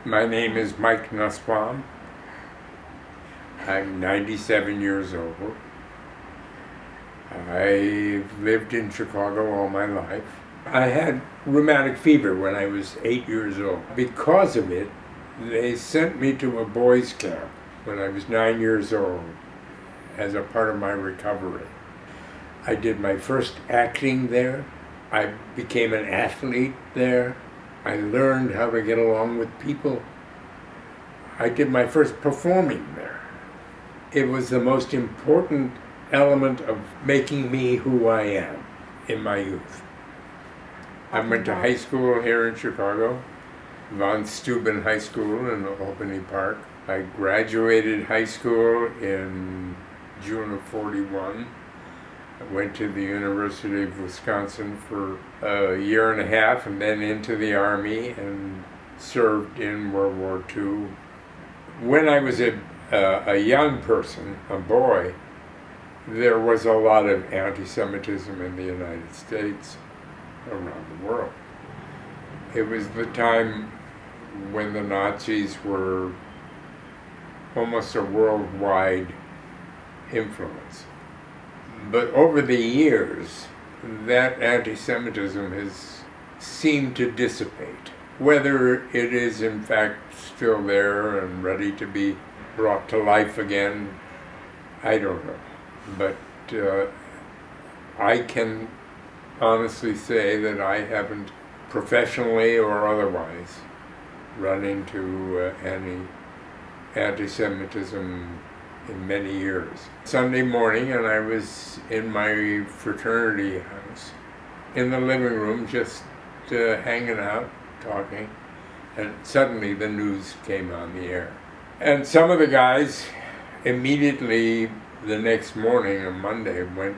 My name is Mike Nussbaum. I'm 97 years old. I've lived in Chicago all my life. I had rheumatic fever when I was 8 years old. Because of it, they sent me to a boys' camp when I was 9 years old as a part of my recovery. I did my first acting there. I became an athlete there. I learned how to get along with people. I did my first performing there. It was the most important element of making me who I am in my youth. I went to high school here in Chicago, Von Steuben High School in Albany Park. I graduated high school in June of '41. I went to the University of Wisconsin for a year and a half and then into the Army and served in World War II. When I was a young person, a boy, there was a lot of anti-Semitism in the United States, around the world. It was the time when the Nazis were almost a worldwide influence. But over the years, that anti-Semitism has seemed to dissipate. Whether it is in fact still there and ready to be brought to life again, I don't know. But I can honestly say that I haven't, professionally or otherwise, run into any anti-Semitism in many years. Sunday morning, and I was in my fraternity house, in the living room, just hanging out, talking, and suddenly the news came on the air. And some of the guys immediately the next morning, on Monday, went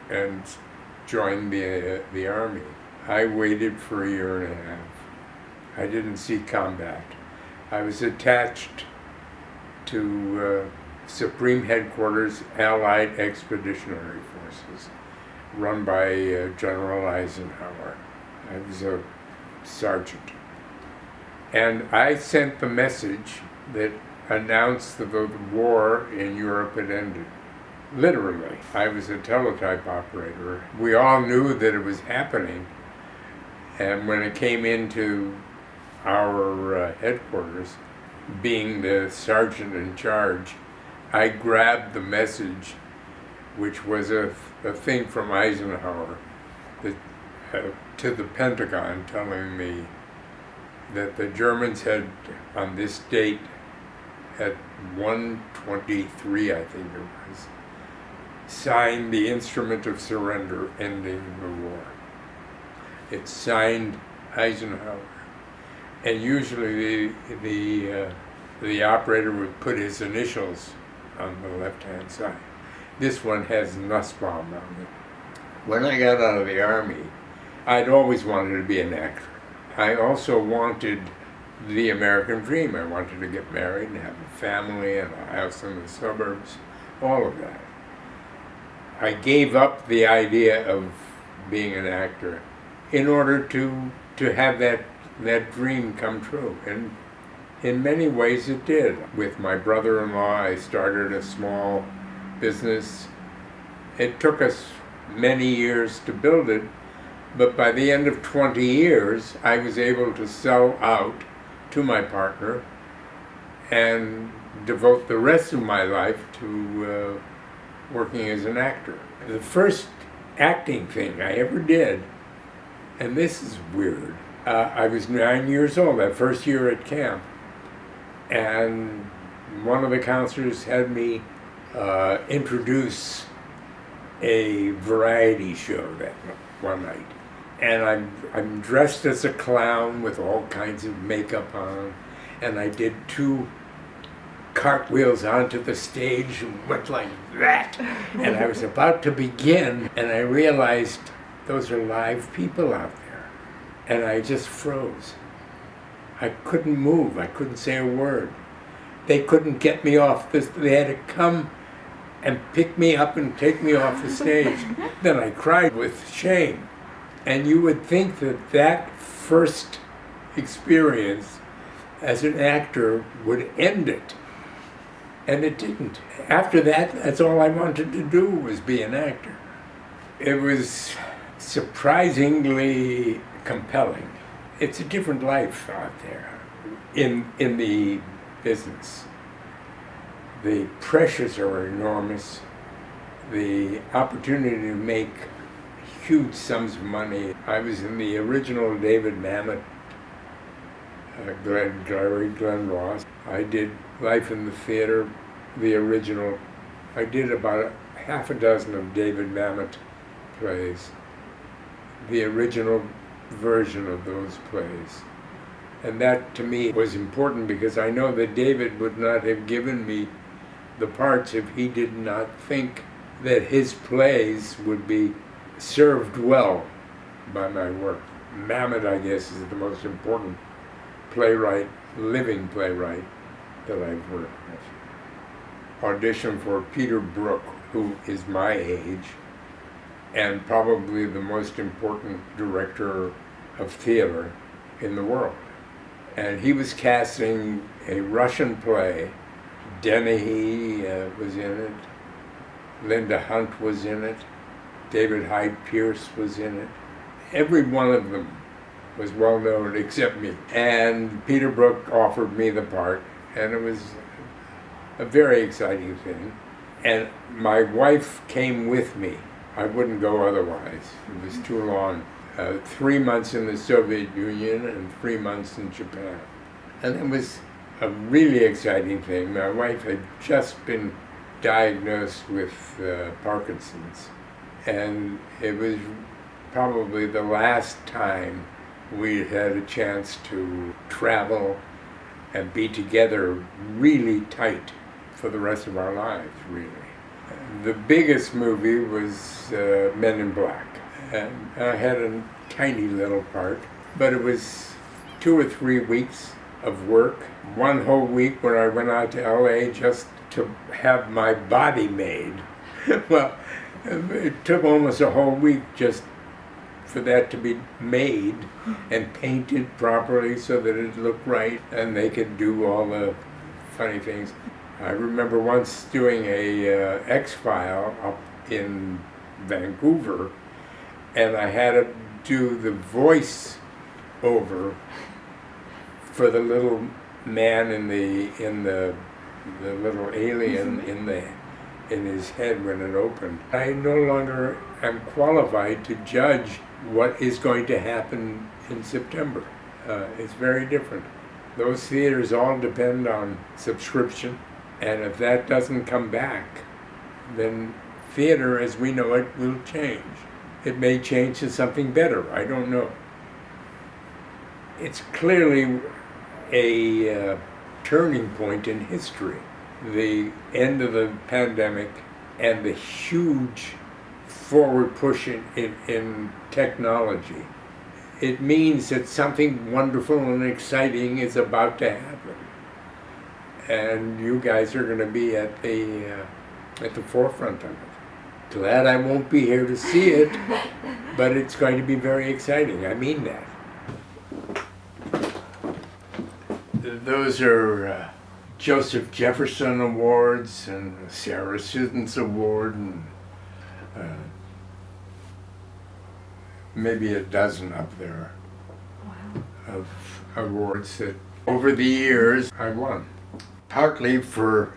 and joined the Army. I waited for a year and a half. I didn't see combat. I was attached to Supreme Headquarters Allied Expeditionary Forces, run by General Eisenhower. I was a sergeant. And I sent the message that announced that the war in Europe had ended. Literally. I was a teletype operator. We all knew that it was happening. And when it came into our headquarters, being the sergeant in charge, I grabbed the message, which was a thing from Eisenhower that, to the Pentagon, telling me that the Germans had, on this date, at 1:23, I think it was, signed the instrument of surrender ending the war. It signed Eisenhower. And usually the operator would put his initials on the left-hand side. This one has Nussbaum on it. When I got out of the Army, I'd always wanted to be an actor. I also wanted the American dream. I wanted to get married and have a family and a house in the suburbs, all of that. I gave up the idea of being an actor in order to have that dream come true. And in many ways it did. With my brother-in-law, I started a small business. It took us many years to build it, but by the end of 20 years, I was able to sell out to my partner and devote the rest of my life to working as an actor. The first acting thing I ever did, and this is weird, I was 9 years old, that first year at camp, and one of the counselors had me introduce a variety show that one night. And I'm dressed as a clown with all kinds of makeup on, and I did 2 cartwheels onto the stage and went like that. And I was about to begin, and I realized those are live people out there. And I just froze. I couldn't move. I couldn't say a word. They couldn't get me off this. They had to come and pick me up and take me off the stage. Then I cried with shame. And you would think that that first experience as an actor would end it. And it didn't. After that, that's all I wanted to do was be an actor. It was surprisingly compelling. It's a different life out there in the business. The pressures are enormous. The opportunity to make huge sums of money. I was in the original David Mamet, Glenn Ross. I did Life in the Theater, the original. I did about half a dozen of David Mamet plays, the original version of those plays. And that to me was important because I know that David would not have given me the parts if he did not think that his plays would be served well by my work. Mamet, I guess, is the most important playwright, living playwright that I've worked with. Auditioned for Peter Brook, who is my age, and probably the most important director of theater in the world. And he was casting a Russian play. Dennehy was in it. Linda Hunt was in it. David Hyde Pierce was in it. Every one of them was well known except me. And Peter Brook offered me the part, and it was a very exciting thing. And my wife came with me. I wouldn't go otherwise. It was too long. 3 months in the Soviet Union and 3 months in Japan. And it was a really exciting thing. My wife had just been diagnosed with Parkinson's. And it was probably the last time we had a chance to travel and be together really tight for the rest of our lives, really. The biggest movie was Men in Black. And I had a tiny little part, but it was 2 or 3 weeks of work. 1 whole week when I went out to LA just to have my body made. Well, it took almost a whole week just for that to be made and painted properly so that it looked right and they could do all the funny things. I remember once doing a X-File up in Vancouver, and I had to do the voice over for the little man in the little alien in his head when it opened. I no longer am qualified to judge what is going to happen in September. It's very different. Those theaters all depend on subscription, and if that doesn't come back, then theater as we know it will change. It may change to something better, I don't know. It's clearly a turning point in history. The end of the pandemic and the huge forward push in technology. It means that something wonderful and exciting is about to happen. And you guys are going to be at the forefront of it. Glad I won't be here to see it, but it's going to be very exciting. I mean that. Those are Joseph Jefferson Awards and Sarah Students Award and maybe a dozen up there. Wow. Of awards that over the years I won. Partly for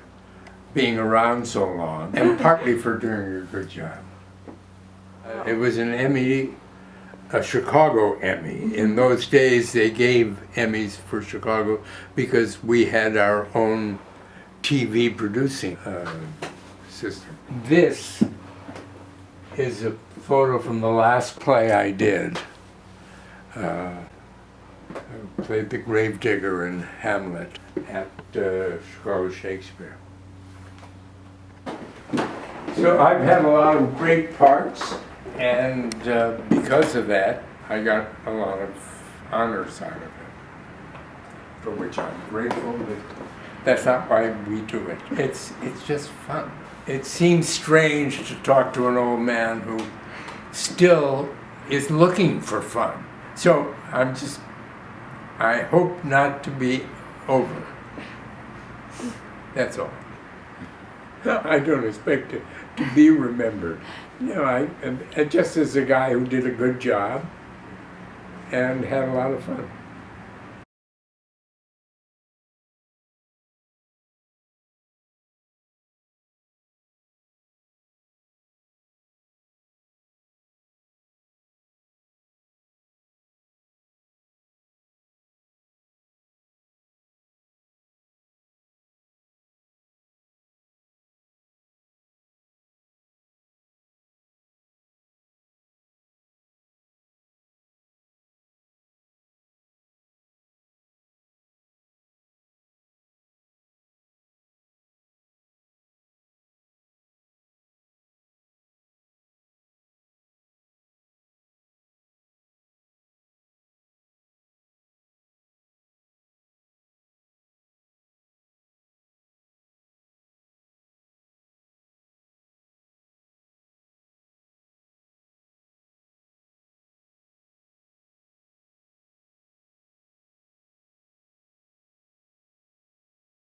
being around so long and partly for doing a good job. It was an Emmy, a Chicago Emmy. In those days they gave Emmys for Chicago because we had our own TV producing system. This is a photo from the last play I did. I played the gravedigger in Hamlet at Chicago Shakespeare. So I've had a lot of great parts, and because of that, I got a lot of honors out of it, for which I'm grateful. But that's not why we do it. It's just fun. It seems strange to talk to an old man who still is looking for fun. So I hope not to be over. That's all. I don't expect to be remembered. You know, I just as a guy who did a good job and had a lot of fun.